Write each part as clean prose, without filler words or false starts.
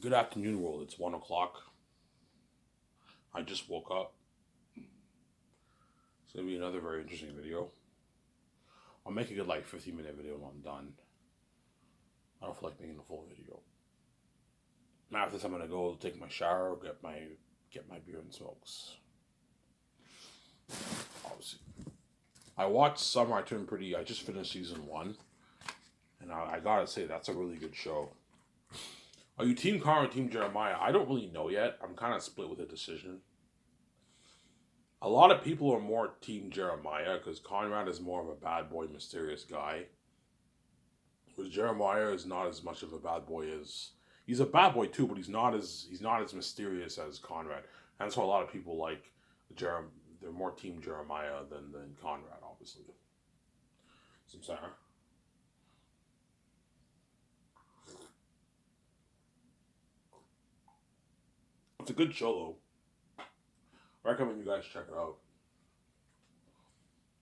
Good afternoon, world. It's 1 o'clock. I just woke up. It's gonna be another very interesting video. I'll make a good 50-minute video when I'm done. I don't feel like making a full video. After this, I'm gonna go take my shower, get my beer and smokes. Obviously, I watched Summer I Turned Pretty. I just finished season 1, and I gotta say that's a really good show. Are you Team Conrad or Team Jeremiah? I don't really know yet. I'm kind of split with the decision. A lot of people are more Team Jeremiah because Conrad is more of a bad boy, mysterious guy. Whereas Jeremiah is not as much of a bad boy as he's a bad boy too, but he's not as mysterious as Conrad. And that's why a lot of people like They're more Team Jeremiah than Conrad, obviously. Some Sarah. It's a good show though. I recommend you guys check it out.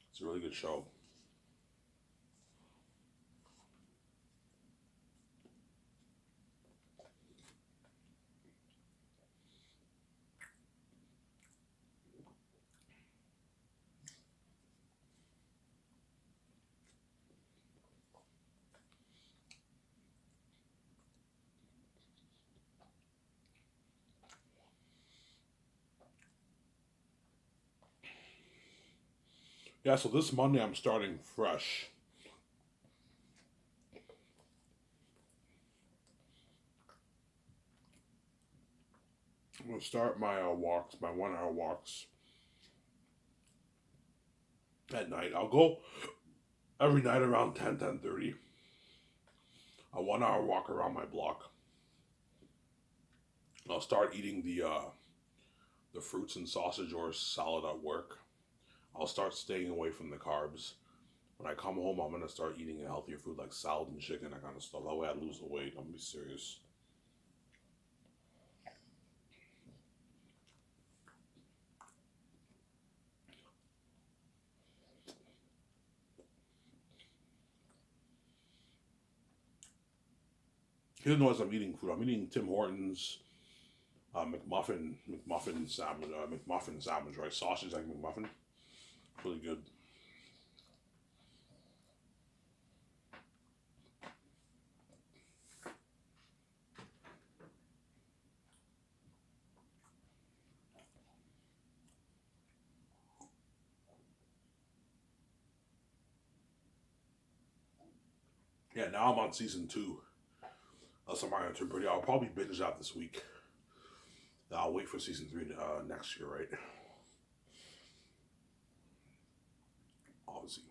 It's a really good show. Yeah, so this Monday I'm starting fresh. I'm gonna start my walks, my 1 hour walks at night. I'll go every night around 10:30. A 1 hour walk around my block. I'll start eating the fruits and sausage or salad at work. I'll start staying away from the carbs. When I come home, I'm gonna start eating healthier food like salad and chicken, that kind of stuff. That way I lose the weight. I'm gonna be serious. He doesn't know as I'm eating food. I'm eating Tim Hortons, McMuffin sandwich, right? Sausage like McMuffin. Really good. Yeah, now I'm on season 2. That's my Turned Pretty. I'll probably binge that this week. I'll wait for season 3 next year, right? Obviously,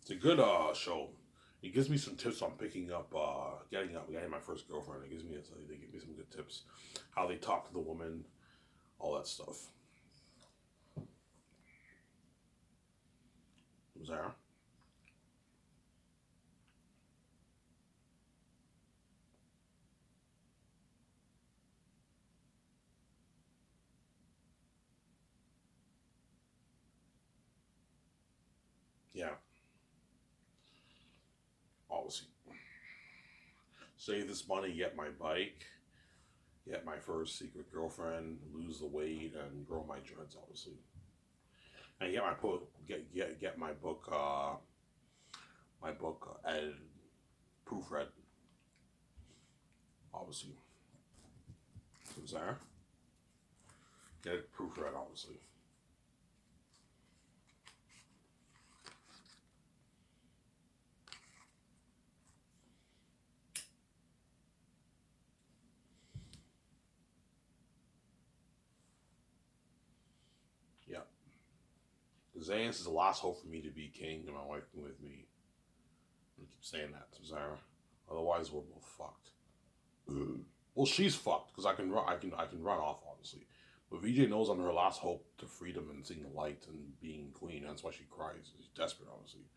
it's a good show. It gives me some tips on picking up, getting my first girlfriend. They give me some good tips, how they talk to the woman, all that stuff. Was there? Yeah, obviously. Save this money, get my bike, get my first secret girlfriend, lose the weight, and grow my dreads, obviously. And get my book edited, proofread, obviously. Was there? Get it proofread, obviously. Yeah. Zayas is the last hope for me to be king and my wife with me. I keep saying that to Zara. Otherwise, we're both fucked. Well, she's fucked because I can run off obviously. But VJ knows I'm her last hope to freedom and seeing the light and being queen. That's why she cries. She's desperate, obviously.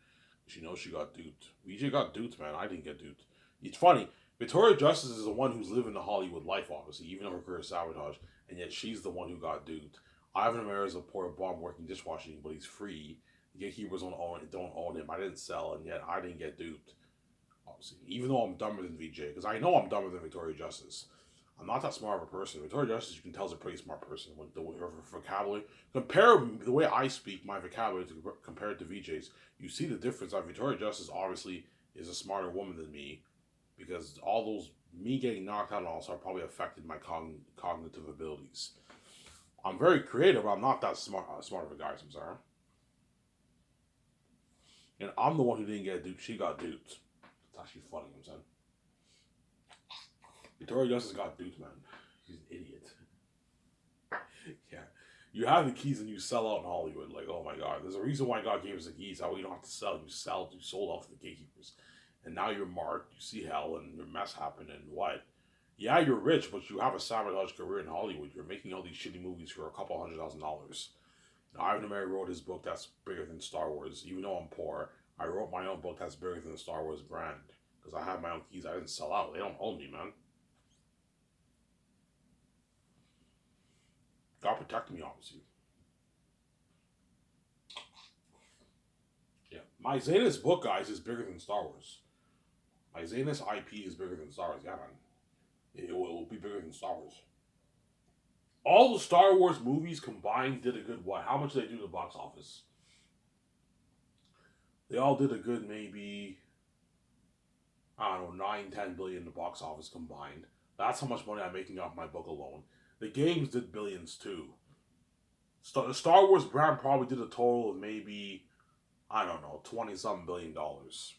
She knows she got duped. VJ got duped, man. I didn't get duped. It's funny. Victoria Justice is the one who's living the Hollywood life, obviously, even though her career is sabotage, and yet she's the one who got duped. Ivan Amara is a poor bum working dishwashing, but he's free. The gatekeepers don't own him. I didn't sell, and yet I didn't get duped. Obviously, even though I'm dumber than VJ, because I know I'm dumber than Victoria Justice. I'm not that smart of a person. Victoria Justice, you can tell, is a pretty smart person with her vocabulary. Compare the way I speak, my vocabulary, to compare it to VJ's. You see the difference. Victoria Justice obviously is a smarter woman than me, because all those me getting knocked out also probably affected my cognitive abilities. I'm very creative, but I'm not that smart of a guy. I'm sorry. And I'm the one who didn't get duped. She got duped. It's actually funny. I'm saying. Victoria Justice got duped, man. He's an idiot. Yeah. You have the keys and you sell out in Hollywood. Like, oh my God. There's a reason why God gave us the keys. How you don't have to sell. You sold off to the gatekeepers. And now you're marked. You see hell and your mess happened and what? Yeah, you're rich, but you have a sabotage career in Hollywood. You're making all these shitty movies for a couple $100,000. Now, Ivan Mary wrote his book that's bigger than Star Wars. Even though I'm poor, I wrote my own book that's bigger than the Star Wars brand. Because I have my own keys. I didn't sell out. They don't own me, man. God protect me, obviously. Yeah. My Zanus book, guys, is bigger than Star Wars. My Zanus IP is bigger than Star Wars. Yeah, man. It will be bigger than Star Wars. All the Star Wars movies combined did a good what? How much did they do to the box office? They all did a good maybe, I don't know, 9, 10 billion in the box office combined. That's how much money I'm making off my book alone. The games did billions too. The Star Wars brand probably did a total of maybe, I don't know, 20-something billion dollars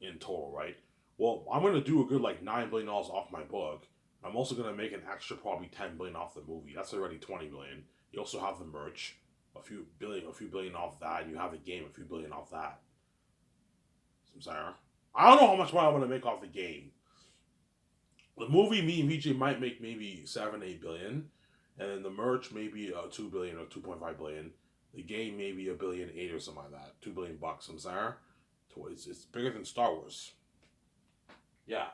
in total, right? Well, I'm going to do a good like $9 billion off my book. I'm also going to make an extra probably 10 billion off the movie. That's already 20 million. You also have the merch, a few billion off that, and you have the game, a few billion off that. I'm sorry. I don't know how much money I'm going to make off the game. The movie, me and VJ might make maybe 7, 8 billion, and then the merch maybe 2 billion or 2.5 billion. The game maybe $1.8 billion or something like that. $2 billion. I'm sorry. It's bigger than Star Wars. Yeah.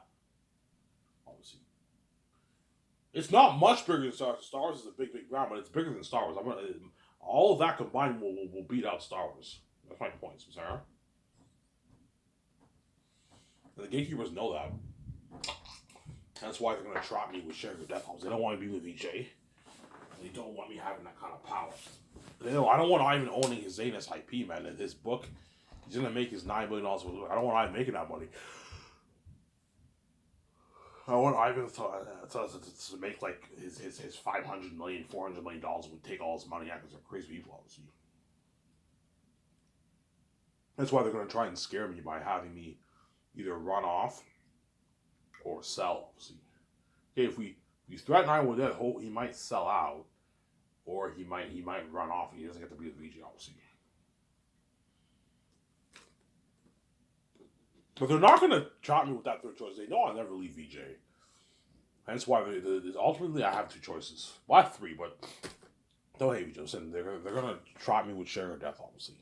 Obviously. It's not much bigger than Star Wars. Star Wars is a big brand, but it's bigger than Star Wars. All of that combined will beat out Star Wars. That's my point, I'm sorry. And the gatekeepers know that. That's why they're going to trap me with Sugar Death House. They don't want me to be with VJ. They don't want me having that kind of power. I don't want Ivan owning his Zanus IP, man. His book, he's going to make his $9 billion. I don't want Ivan making that money. I want Ivan to make like his $500 million, $400 million would take all his money out because they're crazy people, obviously. That's why they're going to try and scare me by having me either run off or sell, obviously. Okay, if we threaten Ivan with that, he might sell out, or he might run off and he doesn't get to be with VJ, obviously. But they're not going to trap me with that third choice. They know I'll never leave VJ. Hence why ultimately I have two choices. Well, I have three, but don't hate me, Joseph. They're going to trap me with sharing or death, obviously.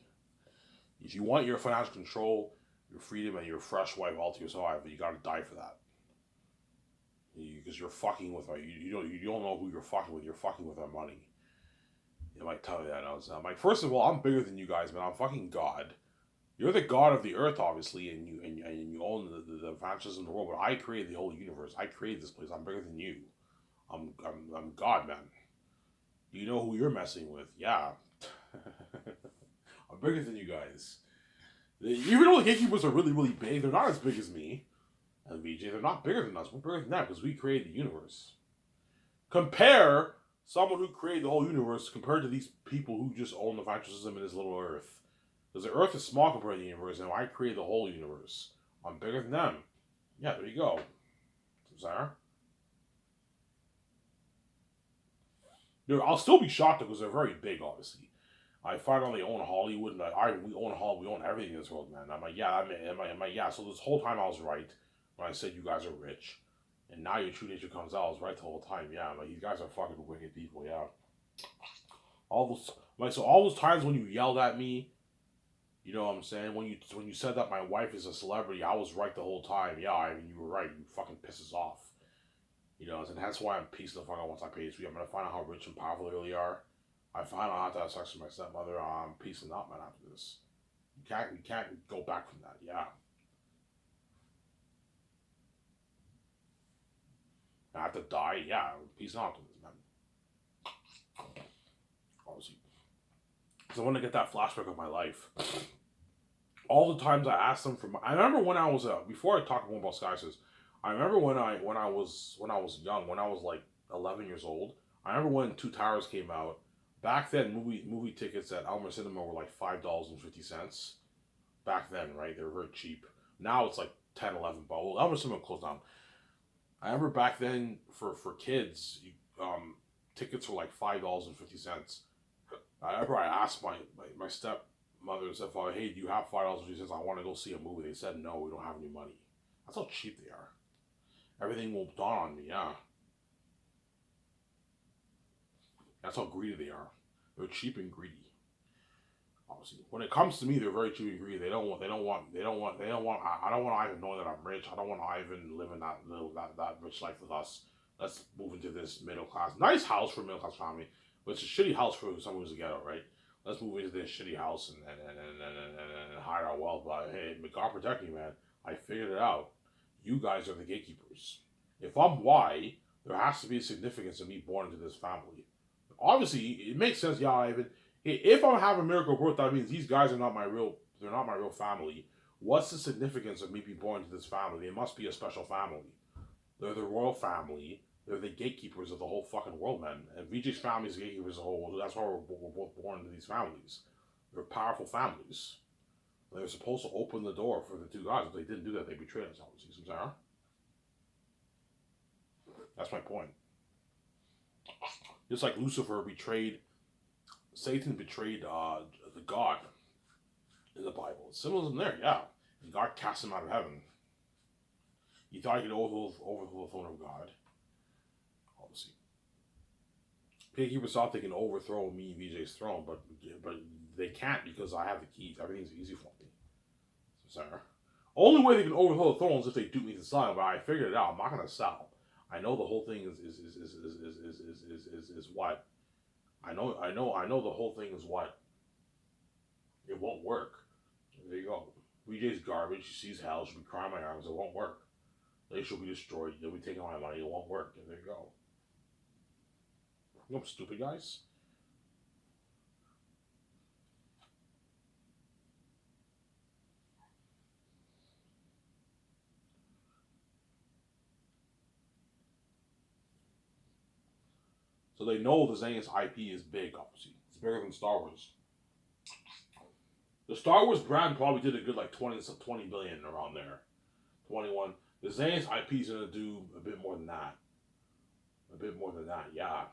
If you want your financial control, your freedom, and your fresh wife all to yourself, you got to die for that. Because you're fucking with her. You don't know who you're fucking with. You're fucking with our money. They might tell you that. I'm like, first of all, I'm bigger than you guys, man. I'm fucking God. You're the god of the earth, obviously, and you own the advances in the world. But I created the whole universe. I created this place. I'm bigger than you. I'm God, man. You know who you're messing with? Yeah. I'm bigger than you guys. Even though the gatekeepers are really, really big, they're not as big as me and VJ. They're not bigger than us. We're bigger than that because we created the universe. Compare someone who created the whole universe compared to these people who just own the financial system in this little earth. Because the earth is small compared to the universe, and I created the whole universe. I'm bigger than them. Yeah, there you go. Sorry. I'll still be shocked because they're very big, obviously. I find out they own Hollywood, and we own Hollywood, we own everything in this world, man. I'm like, yeah, yeah. So this whole time I was right when I said you guys are rich, and now your true nature comes out. I was right the whole time. Yeah, I'm like, these guys are fucking wicked people. Yeah. All those times when you yelled at me. You know what I'm saying? When you said that my wife is a celebrity, I was right the whole time. Yeah, I mean, you were right. You fucking pisses off. You know, and that's why I'm peacing the fuck out once I pay this fee. I'm gonna find out how rich and powerful they really are. I find out how to have sex with my stepmother. I'm peacing out, man, after this. You can't go back from that. Yeah. to die, yeah, peace out to this man. Obviously, because I want to get that flashback of my life. All the times I asked them for I remember when I was before I talk more about Skysers, I remember when I was young, when I was like 11 years old. I remember when Two Towers came out. Back then, movie tickets at Elmer Cinema were like $5.50. Back then, right? They were very cheap. Now it's like 10, 11 bucks. Well, Elmer Cinema closed down. I remember back then for kids, tickets were like $5.50. I remember I asked my stepmother and stepfather, hey, do you have $5.50? I want to go see a movie. They said, no, we don't have any money. That's how cheap they are. Everything will dawn on me, yeah. That's how greedy they are. They're cheap and greedy. Obviously, when it comes to me, they're very cheap and greedy. I don't want Ivan knowing that I'm rich. I don't want Ivan living that rich life with us. Let's move into this middle class. Nice house for a middle class family, but it's a shitty house for someone who's a ghetto, right? Let's move into this shitty house and hide our wealth. But hey, God protect me, man. I figured it out. You guys are the gatekeepers. If I'm Y, there has to be a significance of me born into this family. Obviously, it makes sense, yeah, Ivan. If I'm having miracle birth, that means these guys are not they're not my real family. What's the significance of me being born into this family? It must be a special family. They're the royal family. They're the gatekeepers of the whole fucking world, man. And VJ's family is the gatekeepers of the whole world. That's why we're both born into these families. They're powerful families. They're supposed to open the door for the two guys. If they didn't do that, they betrayed us, obviously. Sarah? That's my point. Just like Lucifer betrayed, Satan betrayed the God in the Bible. Symbolism there, yeah. And God cast him out of heaven. He thought he could overthrow the throne of God. Obviously. Gatekeepers thought they can overthrow me and VJ's throne, but they can't because I have the keys. Everything's easy for me. So, Sarah. Only way they can overthrow the throne is if they dupe me to sell, but I figured it out. I'm not gonna sell. I know the whole thing is what? I know the whole thing is what? It won't work. There you go. VJ's garbage. She's hell. She'll be crying my arms. It won't work. They shall be destroyed. They'll be taking my money. It won't work. And there you go. You know, stupid guys. So they know the Zanus IP is big, obviously. It's bigger than Star Wars. The Star Wars brand probably did a good like 20 billion around there. 21. The Zanus IP is going to do a bit more than that. A bit more than that, yeah.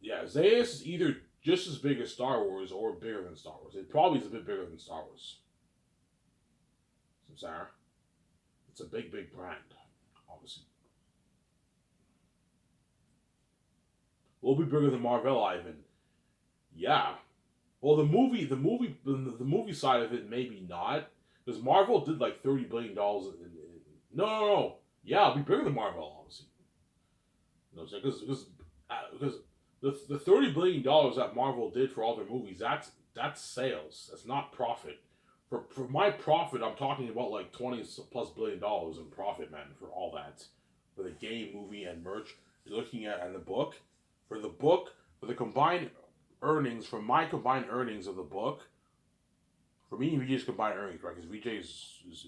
Yeah, Zanus is either just as big as Star Wars or bigger than Star Wars. It probably is a bit bigger than Star Wars. Sarah. It's a big brand, obviously. Will be bigger than Marvel, Ivan. Yeah. Well, the movie side of it, maybe not, because Marvel did like $30 billion. No. Yeah, it'll be bigger than Marvel, obviously. You know what I'm saying? Because the $30 billion that Marvel did for all their movies, that's sales. That's not profit. For my profit, I'm talking about like $20+ billion in profit, man, for all that, for the game, movie, and merch. You're looking at and the book. For the combined earnings, from my combined earnings of the book, for me and VJ's combined earnings, right? Because VJ's is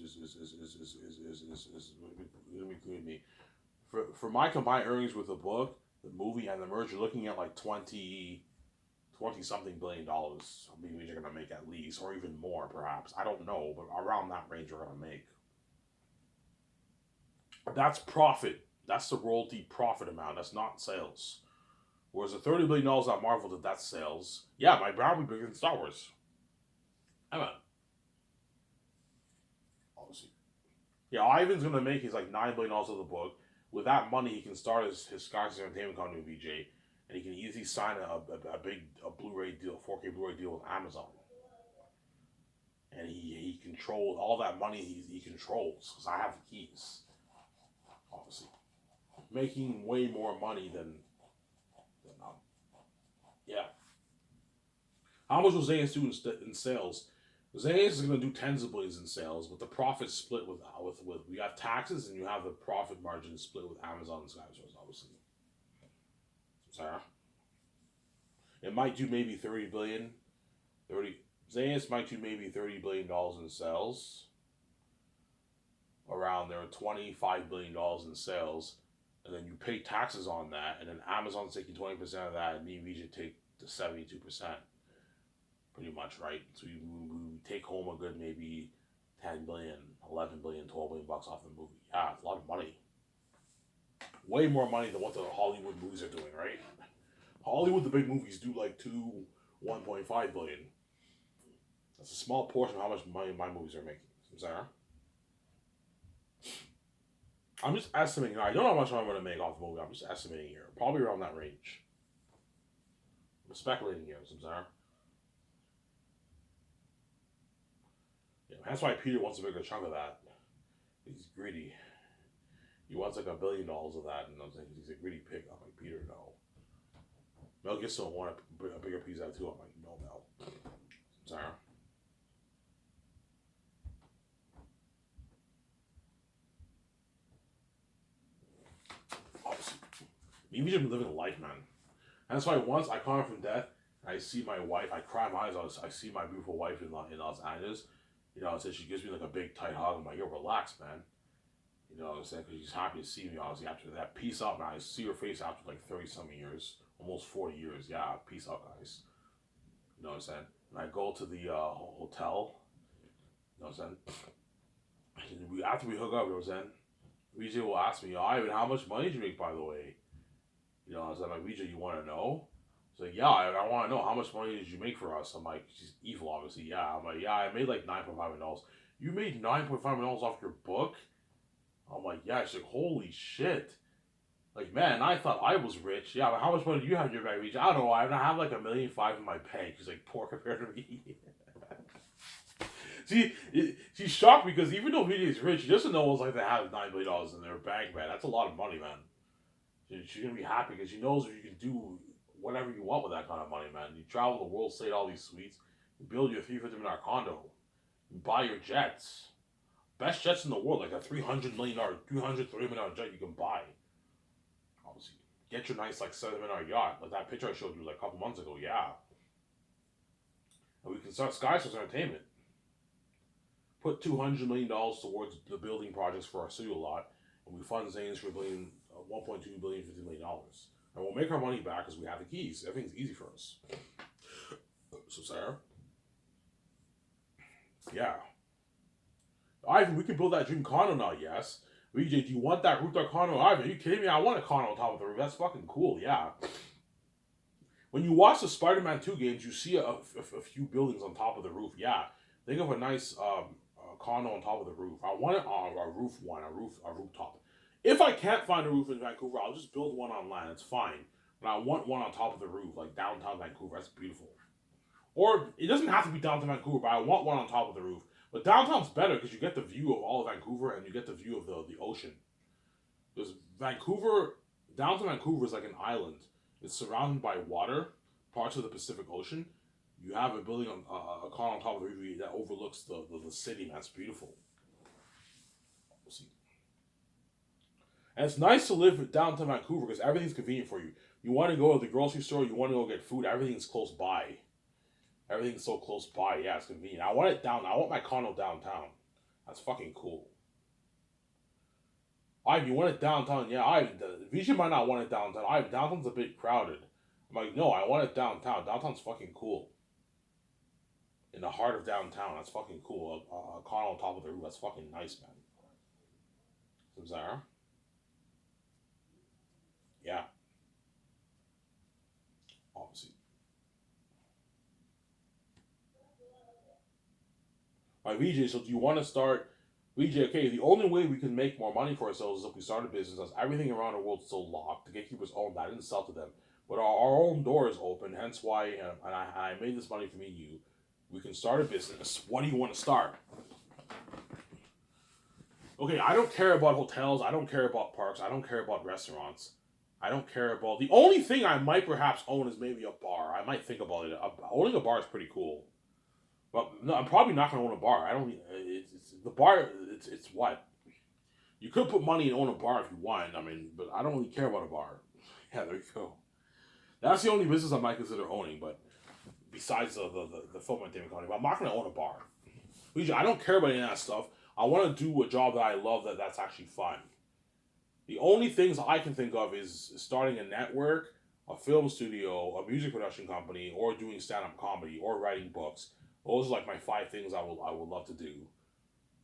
me. For my combined earnings with the book, the movie, and the merch, you're looking at like 20 something billion dollars. Maybe you're gonna make at least, or even more, perhaps. I don't know, but around that range you're gonna make. That's profit. That's the royalty profit amount. That's not sales. Whereas the $30 billion that Marvel did, that's sales. Yeah, my brand will be bigger than Star Wars. I mean, obviously. Yeah, Ivan's going to make his like $9 billion of the book. With that money, he can start his Skyscraper Entertainment company with VJ. And he can easily sign a big Blu-ray deal, 4K Blu-ray deal with Amazon. And he controls all that money he controls. Because I have the keys. Obviously. Making way more money than yeah. How much was Zanus do in sales? Zayas is going to do tens of billions in sales, but the profit split with we have taxes and you have the profit margin split with Amazon and Skysource, obviously. Sarah, it might do maybe 30 billion. 30 Zayas might do maybe $30 billion in sales. Around there are $25 billion in sales, and then you pay taxes on that, and then Amazon's taking 20% of that, and me and VJ take the 72%. Pretty much, right? So we take home a good maybe 10 billion, 11 billion, 12 billion bucks off the movie. Yeah, it's a lot of money. Way more money than what the Hollywood movies are doing, right? Hollywood, the big movies do like 1.5 billion. That's a small portion of how much money my movies are making. Sarah? I'm just estimating. I don't know how much I'm going to make off the movie. I'm just estimating here. Probably around that range. I'm speculating here, Sarah. Yeah, that's why Peter wants a bigger chunk of that. He's greedy. He wants like $1 billion of that, and I'm saying he's a greedy pig. I'm like, Peter, no. Mel Gibson want a bigger piece of that too. I'm like, no, Mel. Sorry. Obviously, maybe just living life, man. And that's why once I come from death, and I see my wife, I cry my eyes out. I see my beautiful wife in Los Angeles. You know, I said she gives me like a big tight hug. I'm like, yo, relax, man. You know what I'm saying? Because she's happy to see me, obviously, after that. Peace out, man. I see her face after like 30-something years. Almost 40 years. Yeah, peace out, guys. You know what I'm saying? And I go to the hotel. You know what I'm saying? After we hook up, you know what I'm saying? VJ will ask me, Ivan, how much money did you make, by the way? You know what I'm saying? Like, VJ, you want to know? So yeah, I want to know, how much money did you make for us? I'm like, she's evil, obviously. Yeah, I'm like, yeah, I made like $9.5 million. You made $9.5 million off your book? I'm like, yeah. She's like, holy shit. Like, man, I thought I was rich. Yeah, but how much money do you have in your bank? I don't know. I have like $1.5 million in my bank. She's like, poor compared to me. See, she's shocked because even though VJ is rich, she doesn't know what it's like to have $9 million in their bank, man. That's a lot of money, man. She's gonna be happy because she knows you can do whatever you want with that kind of money, man. You travel the world, stay at all these suites, you build your $350 million condo, you buy your jets. Best jets in the world, like a $330 million jet you can buy. Obviously, get your nice like $7 million yacht, like that picture I showed you like a couple months ago. Yeah, and we can start Skysource Entertainment. Put $200 million towards the building projects for our studio lot, and we fund Zane's for $1.2 billion, $50 million, and we'll make our money back because we have the keys. Everything's easy for us. So Sarah, yeah. Ivan, we can build that dream condo now, yes. VJ, do you want that rooftop condo? Ivan, are you kidding me? I want a condo on top of the roof. That's fucking cool, yeah. When you watch the Spider-Man 2 games, you see a few buildings on top of the roof, yeah. Think of a nice condo on top of the roof. I want it on a rooftop. If I can't find a roof in Vancouver, I'll just build one on land. It's fine. But I want one on top of the roof, like downtown Vancouver. That's beautiful. Or it doesn't have to be downtown Vancouver, but I want one on top of the roof. But downtown's better because you get the view of all of Vancouver and you get the view of the ocean. Because downtown Vancouver is like an island. It's surrounded by water, parts of the Pacific Ocean. You have a building on a car on top of the roof that overlooks the city, man. It's beautiful. We'll see. And it's nice to live downtown Vancouver because everything's convenient for you. You want to go to the grocery store, you want to go get food, everything's close by. Everything's so close by. Yeah, it's convenient. I want my condo downtown. That's fucking cool. You want it downtown? Yeah, Visha might not want it downtown. Downtown's a bit crowded. I'm like, no, I want it downtown. Downtown's fucking cool. In the heart of downtown, that's fucking cool. A condo on top of the roof, that's fucking nice, man. Zara? Yeah. Obviously. VJ, so do you want to start? VJ, okay, the only way we can make more money for ourselves is if we start a business. As everything around the world is still locked. The gatekeepers own that. I didn't sell to them. But our own door is open, hence why, and I made this money for me and you. We can start a business. What do you want to start? Okay, I don't care about hotels. I don't care about parks. I don't care about restaurants. I don't care about... The only thing I might perhaps own is maybe a bar. I might think about it. Owning a bar is pretty cool. But no, I'm probably not gonna own a bar. I don't. It's the bar. It's what you could put money and own a bar if you want. I mean, but I don't really care about a bar. Yeah, there you go. That's the only business I might consider owning. But besides the film entertainment company, but I'm not gonna own a bar. I don't care about any of that stuff. I want to do a job that I love. That's actually fun. The only things I can think of is starting a network, a film studio, a music production company, or doing stand up comedy or writing books. Those are like my five things I would love to do.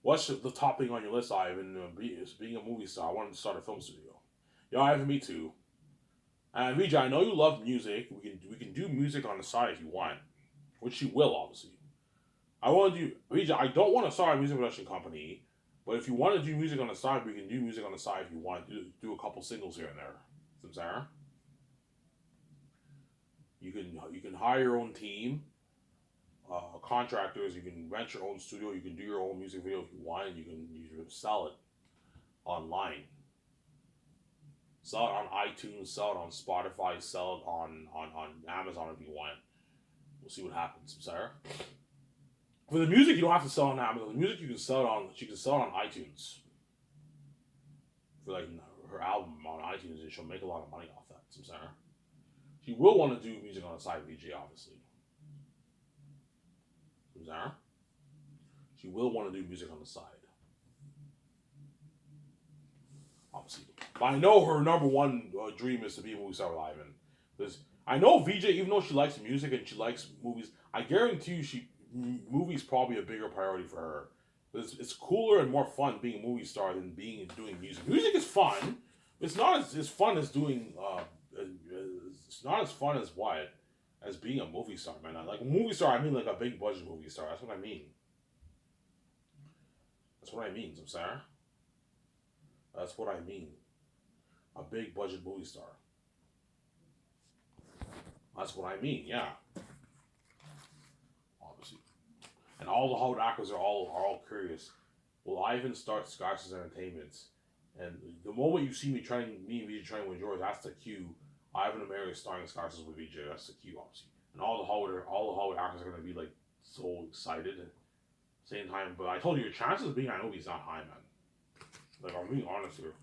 What's the top thing on your list, Ivan? Is being a movie star. I wanted to start a film studio. Yeah, Ivan, me too. And Vijay, I know you love music. We can do music on the side if you want, which you will obviously. I want to do Vijay. I don't want to start a music production company, but if you want to do music on the side, we can do music on the side if you want. Do a couple singles here and there. Sarah, you can hire your own team, contractors. You can rent your own studio. You can do your own music video if you want. And you can sell it online. Sell it on iTunes. Sell it on Spotify. Sell it on Amazon if you want. We'll see what happens, Sarah. For the music, you don't have to sell it on Amazon. The music you can sell it on iTunes. For like her album on iTunes, and she'll make a lot of money off that. Sarah. She will want to do music on the side, VJ, obviously. Sarah. She will want to do music on the side. Obviously. But I know her number one dream is to be a movie star with Ivan. Because I know VJ, even though she likes music and she likes movies, I guarantee you movie's probably a bigger priority for her. It's cooler and more fun being a movie star than doing music. Music is fun. It's not as fun as doing. It's not as fun as what as being a movie star, man. Like a movie star, I mean like a big budget movie star. That's what I mean. That's what I mean, Sarah. That's what I mean. A big budget movie star. That's what I mean. Yeah. Obviously. And all the Hollywood actors are all curious. Will Ivan start Scott's Entertainment? And the moment you see me and VJ training with George, that's the cue. Ivan and Mary starting Scott's with VJ. That's the cue, obviously. And all the Hollywood actors are gonna be like so excited at the same time. But I told you, your chances of being on movie is not high, man. Like I'm being honest here.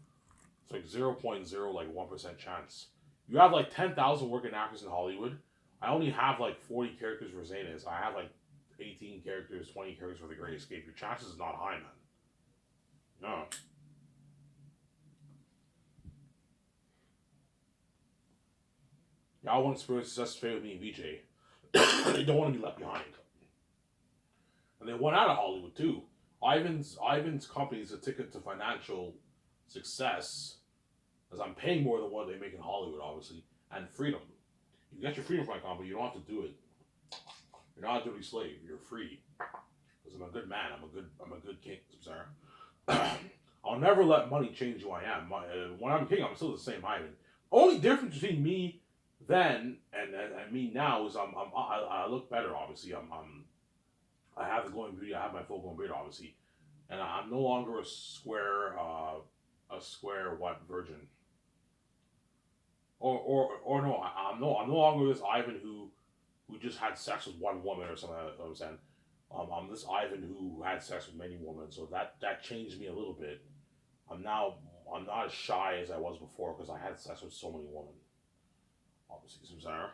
It's like 0.0 like 1% chance. You have like 10,000 working actors in Hollywood. I only have like 40 characters for Zaynez. I have like 18 characters, 20 characters for The Great Escape. Your chances is not high, man. No. Y'all want to experience success straight with me and VJ. They don't want to be left behind. And they want out of Hollywood too. Ivan's company is a ticket to financial success, as I'm paying more than what they make in Hollywood, obviously, and freedom. You get your freedom from my company. You don't have to do it. You're not a dirty slave. You're free. Because I'm a good man. I'm a good king. I'm sorry. I'll never let money change who I am. When I'm king, I'm still the same Ivan. Only difference between me then and me now is I look better. Obviously, I have the glowing beauty. I have my full blown beard, obviously, and I'm no longer a square what virgin. Or no, I'm no longer this Ivan who just had sex with one woman or something. Like that, what I'm saying. I'm this Ivan who had sex with many women, so that changed me a little bit. I'm not as shy as I was before because I had sex with so many women. Obviously, Sarah.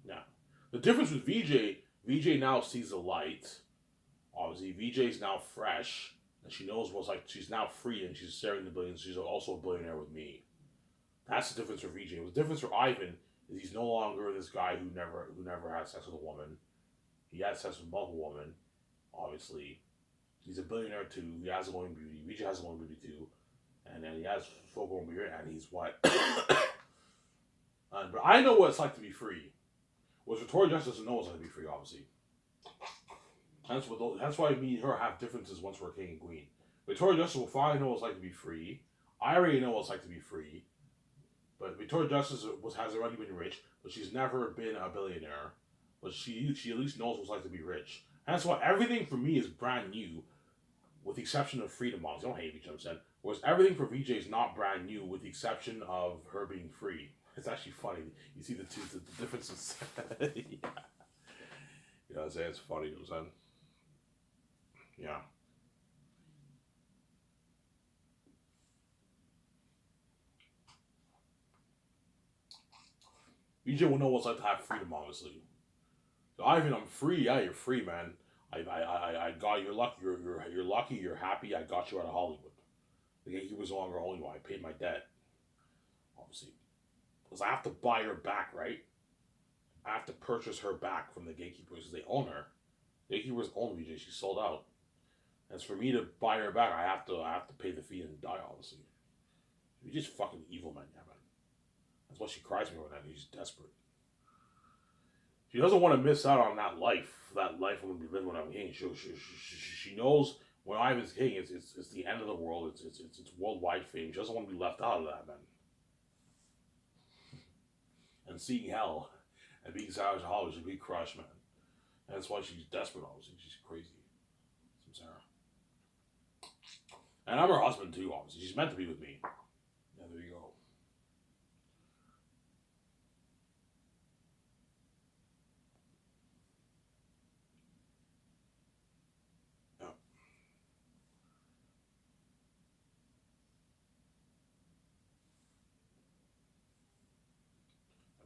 Yeah. The difference with VJ now sees the light. Obviously, VJ's now fresh, and she knows what's like. She's now free, and she's sharing the billions. She's also a billionaire with me. That's the difference for VJ. The difference for Ivan is he's no longer this guy who never had sex with a woman. He had sex with multiple women. Obviously, he's a billionaire too. He has a glowing beauty. VJ has a glowing beauty too, and then he has full blown beard, and he's white. But I know what it's like to be free. Whereas Victoria Justice doesn't know what it's like to be free, obviously. That's why me and her have differences once we're king and queen. Victoria Justice will finally know what it's like to be free. I already know what it's like to be free. But Victoria Justice has already been rich, but she's never been a billionaire. But she at least knows what it's like to be rich. And that's why everything for me is brand new, with the exception of freedom models. You don't hate each other, whereas everything for VJ is not brand new, with the exception of her being free. It's actually funny. You see the differences. Yeah. You know what I'm saying? It's funny, you know what I'm saying? Yeah. You just will know what it's like to have freedom, obviously. So Ivan, I'm free. Yeah, you're free, man. I got you're lucky. You're lucky. You're happy. I got you out of Hollywood. The gatekeeper's no longer owing you. I paid my debt, obviously, because I have to buy her back, right? I have to purchase her back from the gatekeepers because they own her. The gatekeepers own BJ. She sold out. As for me to buy her back, I have to pay the fee and die, obviously. You're just fucking evil, man. Yeah, man. That's why she cries me over that. She's desperate. She doesn't want to miss out on that life. That life I'm gonna be living when I'm king. She knows when Ivan's king, it's the end of the world. It's worldwide fame. She doesn't want to be left out of that, man. And seeing hell and being savage and Hollywood is a big crush, man. And that's why she's desperate. Obviously, she's crazy. Some Sarah. And I'm her husband too. Obviously, she's meant to be with me. Yeah, there you go. Yeah.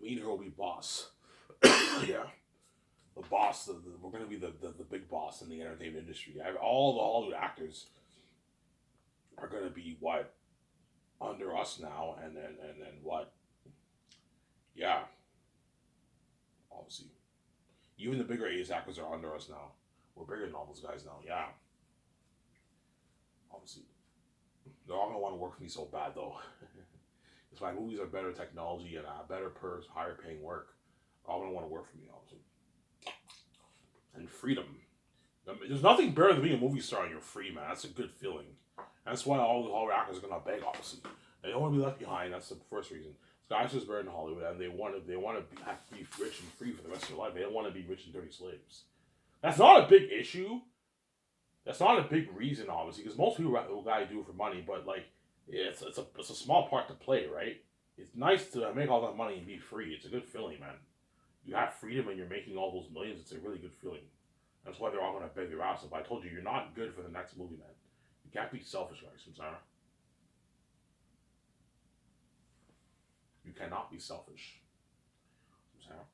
Me and her will be boss. Yeah. The boss. We're gonna be the big boss in the entertainment industry. All the Hollywood actors are gonna be what under us now, and what? Yeah, obviously. Even the bigger A's actors are under us now. We're bigger than all those guys now. Yeah, obviously. They're all gonna want to work for me so bad though. Because my movies are better technology and better purse, higher paying work. All gonna want to work for me, obviously. And freedom. There's nothing better than being a movie star and you're free, man. That's a good feeling. That's why all the Hollywood actors are gonna beg, obviously. They don't want to be left behind. That's the first reason. Guys is better in Hollywood, and they want to have to be rich and free for the rest of their life. They don't want to be rich and dirty slaves. That's not a big issue. That's not a big reason, obviously, because most people will gotta do it for money. But like, it's a small part to play, right? It's nice to make all that money and be free. It's a good feeling, man. You have freedom and you're making all those millions. It's a really good feeling. That's why they're all gonna beg your ass up. I told you, you're not good for the next movie, man. You can't be selfish, guys. I'm sorry. You cannot be selfish. I'm sorry.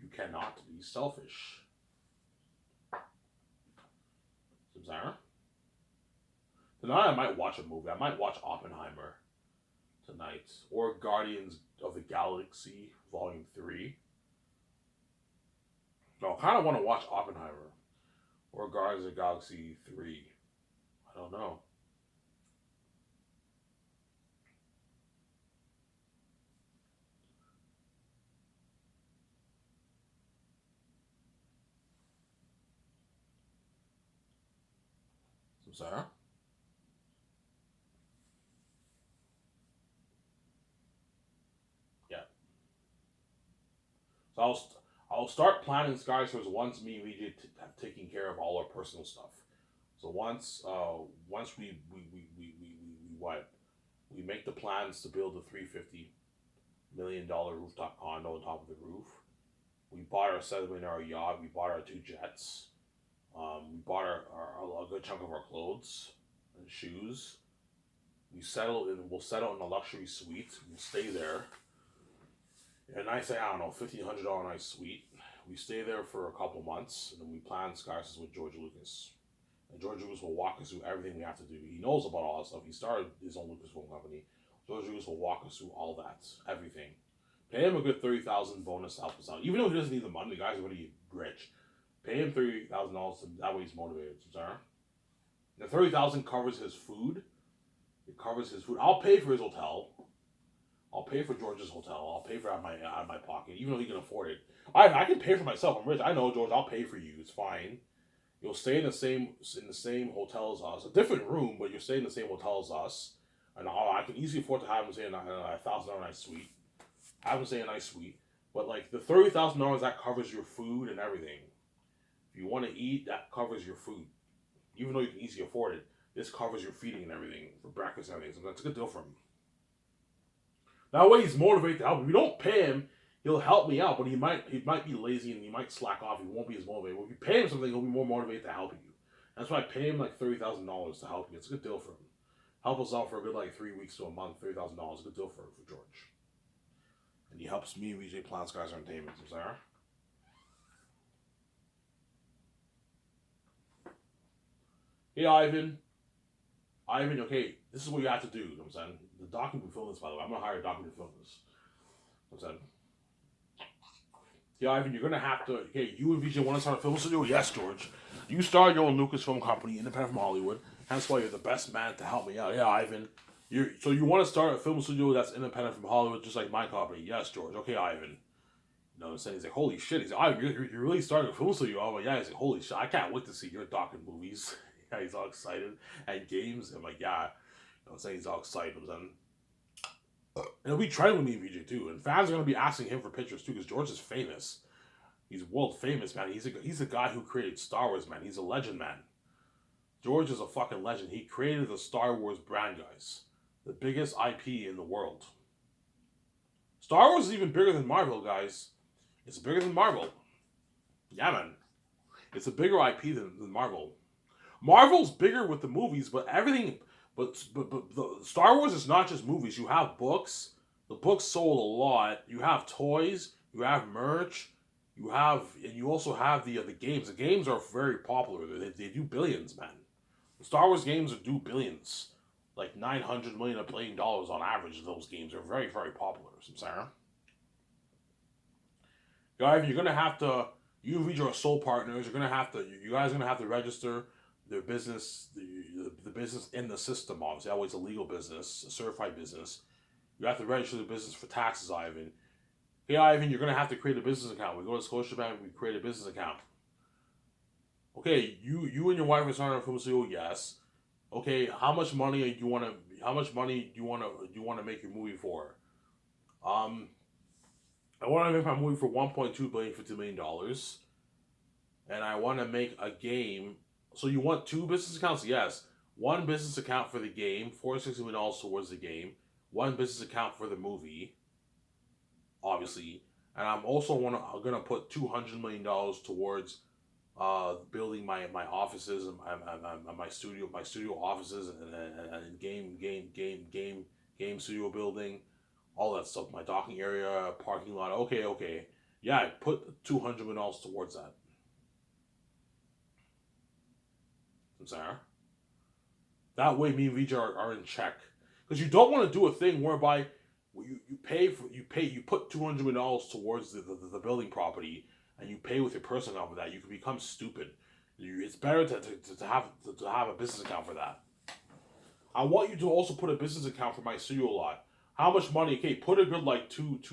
You cannot be selfish. I'm sorry. Tonight I might watch a movie. I might watch Oppenheimer tonight, or Guardians of the Galaxy Volume 3. No, I kind of want to watch Oppenheimer or Guardians of the Galaxy 3. I don't know. I'm sorry. Yeah. So I'll start planning Skyscrapers once me and VJ have taken care of all our personal stuff. So once we what we make the plans to build a $350 million rooftop condo on top of the roof. We bought our $7 million yacht. We bought our two jets. We bought a good chunk of our clothes and shoes. We'll settle in a luxury suite. We'll stay there. A nice, I don't know, $1,500 nice suite. We stay there for a couple months, and then we plan skies with George Lucas. And George Lucas will walk us through everything we have to do. He knows about all that stuff. He started his own Lucasfilm company. George Lucas will walk us through all that, everything. Pay him a good 30,000 bonus to help us out. Even though he doesn't need the money, the guy's already rich. Pay him $30,000. That way he's motivated. Sorry. The 30,000 covers his food. It covers his food. I'll pay for his hotel. I'll pay for George's hotel. I'll pay for it out of my pocket, even though he can afford it. I can pay for myself. I'm rich. I know, George. I'll pay for you. It's fine. You'll stay in the same hotel as us. A different room, but you'll stay in the same hotel as us. And I can easily afford to have him stay in a $1,000 nice suite. Have him stay in a nice suite. But like the $30,000 that covers your food and everything. If you want to eat, that covers your food. Even though you can easily afford it, this covers your feeding and everything for breakfast and everything. So that's a good deal for him. That way he's motivated to help. If we don't pay him, he'll help me out, but he might be lazy and he might slack off. He won't be as motivated. But if you pay him something, he'll be more motivated to help you. That's why I pay him like $30,000 to help you. It's a good deal for him. Help us out for a good like 3 weeks to a month. $30,000, a good deal for George. And he helps me and VJ plan Skies Entertainment. I'm sorry. Hey Ivan. Ivan, okay, this is what you have to do. You know what I'm saying? The doc can film this, by the way. I'm gonna hire a doc to film this. You know what I'm saying? Yeah, Ivan, you're gonna have to. Okay, you and VJ want to start a film studio? Yes, George. You started your own Lucasfilm company, independent from Hollywood. Hence why you're the best man to help me out. Yeah, Ivan. So you want to start a film studio that's independent from Hollywood, just like my company? Yes, George. Okay, Ivan. You know what I'm saying? He's like, holy shit. He's like, Ivan, you're really starting a film studio? I'm like, yeah. He's like, holy shit. I can't wait to see your doc in movies. Yeah, he's all excited. And games. I'm like, yeah. You know what I'm saying? He's all excited. And it'll be trending with me and VJ too. And fans are going to be asking him for pictures too, because George is famous. He's world famous, man. He's a guy who created Star Wars, man. He's a legend, man. George is a fucking legend. He created the Star Wars brand, guys. The biggest IP in the world. Star Wars is even bigger than Marvel, guys. It's bigger than Marvel. Yeah, man. It's a bigger IP than Marvel. Marvel's bigger with the movies, but everything... But the Star Wars is not just movies. You have books. The books sold a lot. You have toys. You have merch. And you also have the games. The games are very popular. They do billions, man. The Star Wars games do billions, like $900 million, $1 billion on average. Those games are very, very popular. So, Sarah, guys, you're gonna have to. You and VJ are sole partners. You're gonna have to. You guys are gonna have to register their business, the business in the system. Obviously, that way it's a legal business, a certified business. You have to register the business for taxes, Ivan. Hey, Ivan, you're going to have to create a business account. We go to Scotiabank, we create a business account. Okay, you and your wife are starting a film studio, yes. Okay, how much money do you want to make your movie for? I want to make my movie for $1.2 billion, $50 million. And I want to make a game. So you want two business accounts? Yes. One business account for the game, $460 million towards the game. One business account for the movie, obviously, and I'm also gonna put $200 million towards building my offices and my studio offices and game studio building, all that stuff. My docking area, parking lot. Okay, yeah, I put $200 million towards that. I'm sorry. That way, me and VJ are in check, because you don't want to do a thing whereby you put $200 million towards the building property, and you pay with your personal account for that. You can become stupid. It's better to have a business account for that. I want you to also put a business account for my studio lot. How much money? Okay, put a good like 200.